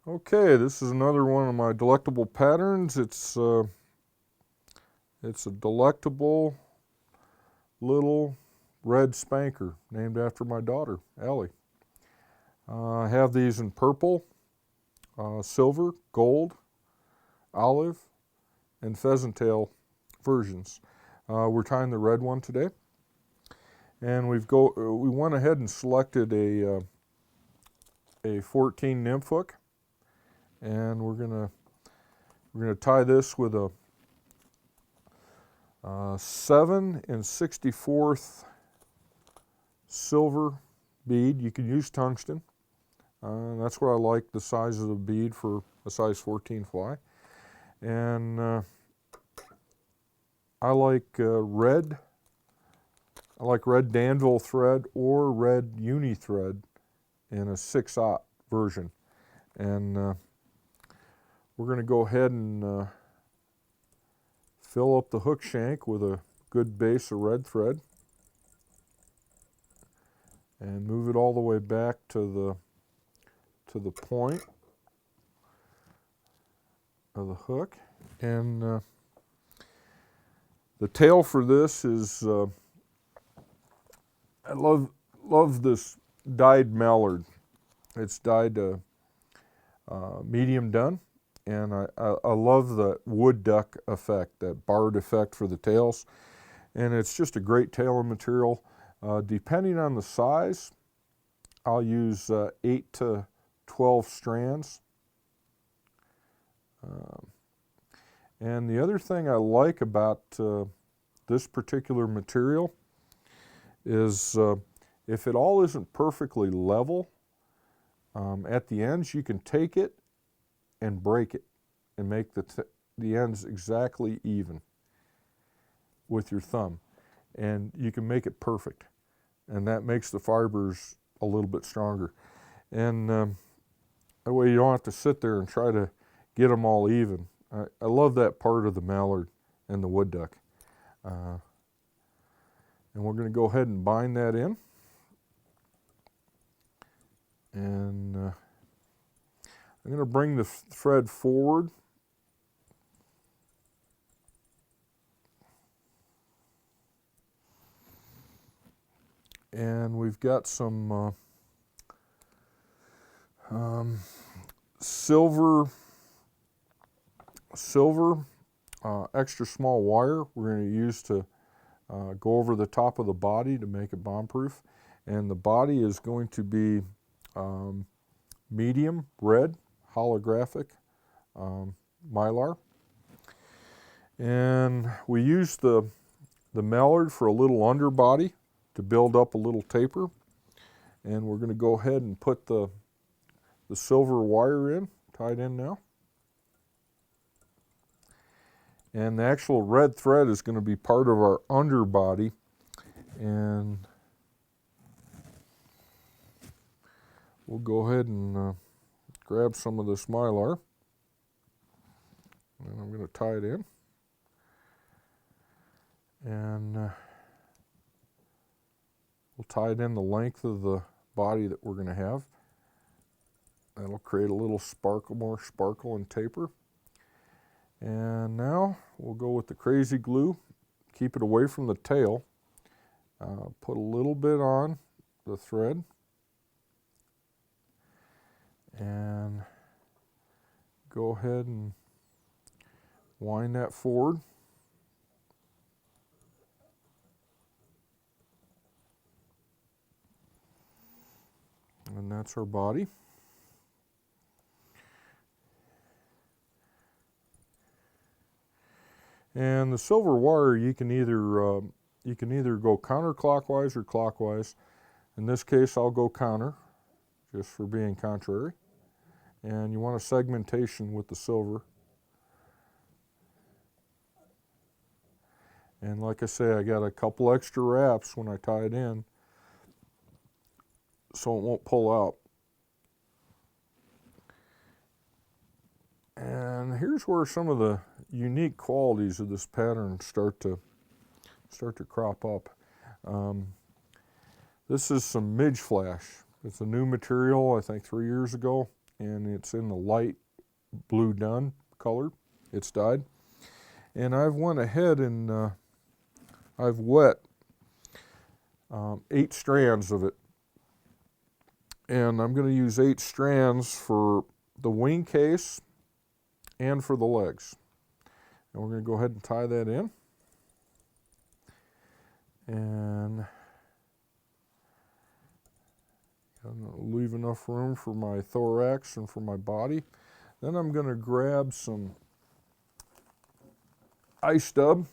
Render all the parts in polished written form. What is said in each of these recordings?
Okay, this is another one of my delectable patterns. It's a delectable little red spanker named after my daughter, Allie. I have these in purple, silver, gold, olive, and pheasant tail versions. We're tying the red one today, and we went ahead and selected a 14 nymph hook, and we're gonna tie this with a 7 64th silver bead. You can use tungsten. That's what I like, the size of the bead for a size 14 fly. And I like red. I like red Danville thread or red uni thread in a 6/0 version. And we're going to go ahead and fill up the hook shank with a good base of red thread and move it all the way back to the point of the hook. And the tail for this is I love this dyed mallard. It's dyed medium done, and I love the wood duck effect, that barred effect for the tails, and it's just a great tailing material. Depending on the size, I'll use 8 to 12 strands. And the other thing I like about this particular material is if it all isn't perfectly level, at the ends you can take it and break it and make the ends exactly even with your thumb, and you can make it perfect, and that makes the fibers a little bit stronger. And that way you don't have to sit there and try to get them all even. I love that part of the mallard and the wood duck. And we're going to go ahead and bind that in. And I'm going to bring the thread forward. And we've got some silver extra small wire we're going to use to go over the top of the body to make it bomb proof. And the body is going to be medium red holographic mylar. And we use the mallard for a little underbody to build up a little taper. And we're going to go ahead and put the silver wire in, tied in now. And the actual red thread is going to be part of our underbody. And we'll go ahead and grab some of this mylar. And I'm going to tie it in. And we'll tie it in the length of the body that we're going to have. That'll create a little more sparkle and taper. And now we'll go with the crazy glue. Keep it away from the tail. Put a little bit on the thread. And go ahead and wind that forward. And that's our body. And the silver wire, you can either go counterclockwise or clockwise. In this case, I'll go counter, just for being contrary. And you want a segmentation with the silver. And like I say, I got a couple extra wraps when I tie it in, so it won't pull out. And here's where some of the unique qualities of this pattern start to crop up. This is some midge flash. It's a new material, I think 3 years ago. and it's in the light blue dun color. It's dyed. And I've went ahead and I've wet 8 strands of it. And I'm going to use 8 strands for the wing case and for the legs. And we're going to go ahead and tie that in. And leave enough room for my thorax and for my body. Then I'm going to grab some ice dub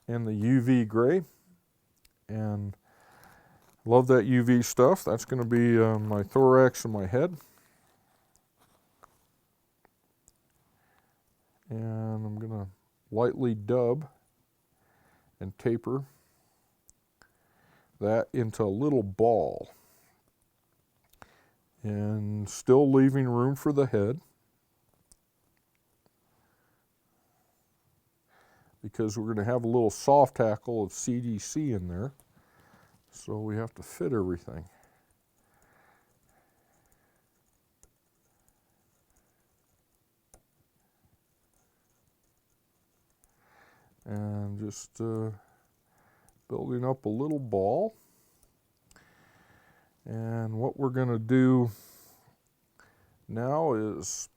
and the UV gray, and love that UV stuff. That's going to be my thorax and my head. And I'm going to lightly dub and taper that into a little ball, and still leaving room for the head, because we're going to have a little soft hackle of CDC in there, so we have to fit everything. And just building up a little ball. And what we're going to do now is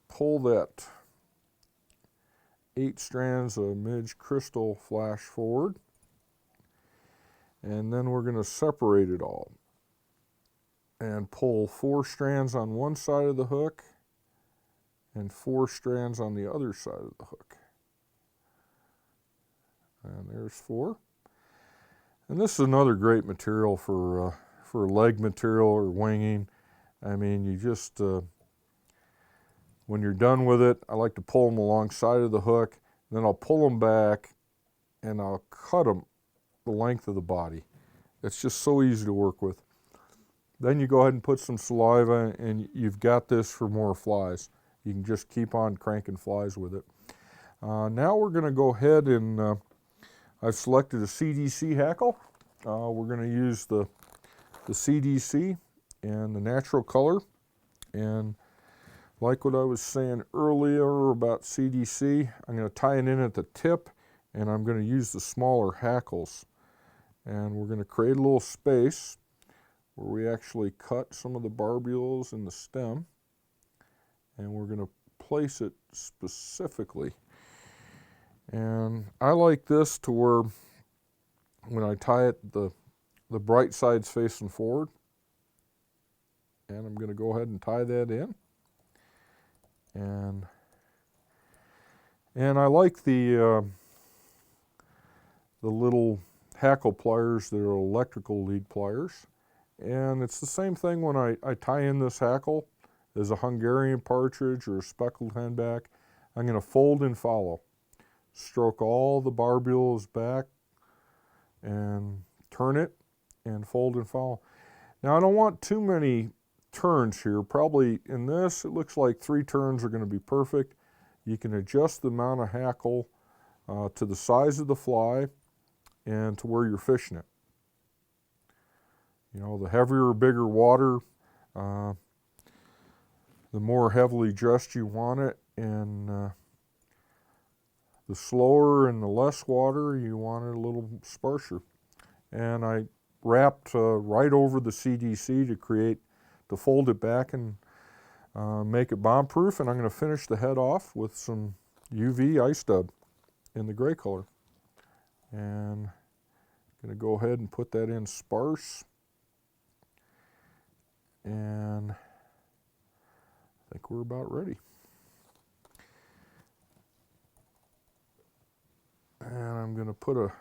pull that 8 strands of midge crystal flash forward, and then we're going to separate it all and pull 4 strands on one side of the hook and 4 strands on the other side of the hook. And there's 4. And this is another great material for leg material or winging. I mean, you just, when you're done with it, I like to pull them alongside of the hook, then I'll pull them back and I'll cut them the length of the body. It's just so easy to work with. Then you go ahead and put some saliva, and you've got this for more flies. You can just keep on cranking flies with it. Now we're going to go ahead and I've selected a CDC hackle. We're going to use the CDC and the natural color. And like what I was saying earlier about CDC, I'm going to tie it in at the tip, and I'm going to use the smaller hackles. And we're going to create a little space where we actually cut some of the barbules in the stem, and we're going to place it specifically. And I like this to where when I tie it, the bright side's facing forward. And I'm going to go ahead and tie that in. And I like the little hackle pliers that are electrical lead pliers. And it's the same thing when I tie in this hackle as a Hungarian partridge or a speckled henback. I'm going to fold and follow. Stroke all the barbules back and turn it and fold and follow. Now I don't want too many turns here. Probably in this, it looks like 3 turns are going to be perfect. You can adjust the amount of hackle to the size of the fly and to where you're fishing it. You know, the heavier or bigger water, the more heavily dressed you want it, and the slower and the less water, you want it a little sparser. And I wrapped right over the CDC to fold it back and make it bomb-proof. And I'm going to finish the head off with some UV ice dub in the gray color. And I'm going to go ahead and put that in sparse. And I think we're about ready. And I'm going to put a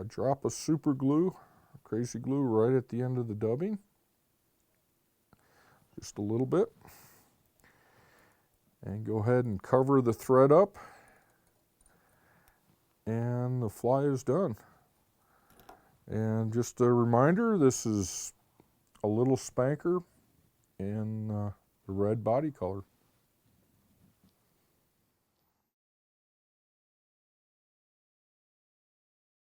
drop of super glue, crazy glue, right at the end of the dubbing. Just a little bit. And go ahead and cover the thread up. And the fly is done. And just a reminder, this is a little Spanker in the red body color.